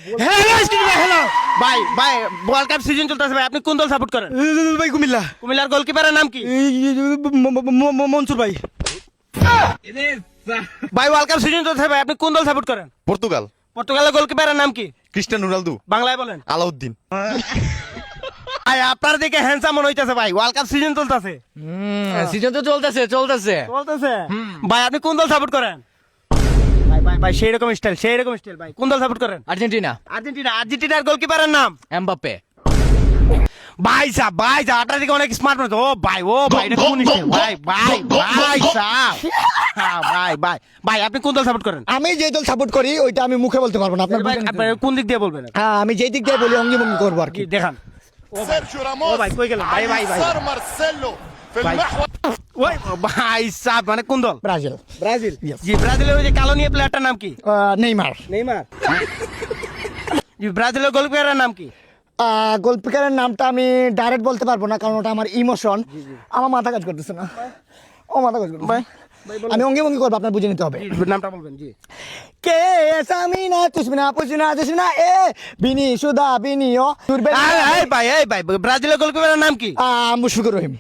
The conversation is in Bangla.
হ্যালো ভাই ভাই ওয়ার্ল্ড কাপ সিজন চলতেছে ভাই, আপনি কোন দল সাপোর্ট করেন? ভাই কুমিল্লা। কুমিল্লার গোলকিপারের নাম কি? মনসুর ভাই। ভাই ওয়ার্ল্ড কাপ সিজন চলতেছে ভাই, আপনি কোন দল সাপোর্ট করেন? পর্তুগাল। পর্তুগালের গোলকিপারের নাম কি? Cristiano Ronaldo. বাংলায় বলেন। আলাউদ্দিন। ভাই আপনার দিকে হ্যান্ডসাম মনে হইতেছে ভাই, ওয়ার্ল্ড কাপ সিজন চলতেছে। সিজন তো চলতেছে। চলতেছে ভাই, আপনি কোন দল সাপোর্ট করেন? ভাই ভাই ভাই সেই রকম স্টাইল ভাই, কোন দল সাপোর্ট করেন? আর্জেন্টিনা। আর্জেন্টিনার গোলকিপারের নাম? এমবাপ্পে। ভাই সাহ আপনার দিকে অনেক স্মার্ট মনে হচ্ছে। ও ভাই এটা কোন স্টাইল? ভাই সাহ হ্যাঁ, ভাই আপনি কোন দল সাপোর্ট করেন? আমি যে দল সাপোর্ট করি ওইটা আমি মুখে বলতে পারবো না, আপনার ভাই আপনার কোন দিক দিয়ে বলবেন? হ্যাঁ, আমি যেই দিক দিয়ে বলি অঙ্গি ভঙ্গি করবো আর কি। কি দেখান? سيرجيو ও راموس ভাই কই গেলেন? ভাই يسار مارسيلو في ভাই المحور ওই ভাই সাহ মানে কোন দল? ব্রাজিল। ব্রাজিল। জি ব্রাজিলের ওই যে কালো নিয়ে প্লেয়ারটার নাম কি? নেইমার। জি ব্রাজিলের গোলকিপারের নাম কি? গোলকিপারের নামটা আমি ডাইরেক্ট বলতে পারবো না, কারণ ওটা আমার ইমোশন। আমার মাথা কাজ করতেছে না, ও মাথা কাজ করতেছে। ভাই আমি অঙ্গি ভঙ্গি করবো, আপনার বুঝে নিতে হবে। জি, নামটা বলবেন। জি কে সামিনা তুসমিনা পুসিনা জসিনা এ বিনি সুদা বিনিও তুরবে। এই ভাই ব্রাজিলের গোলকিপারের নাম কি? মুশফিকুর রহিম।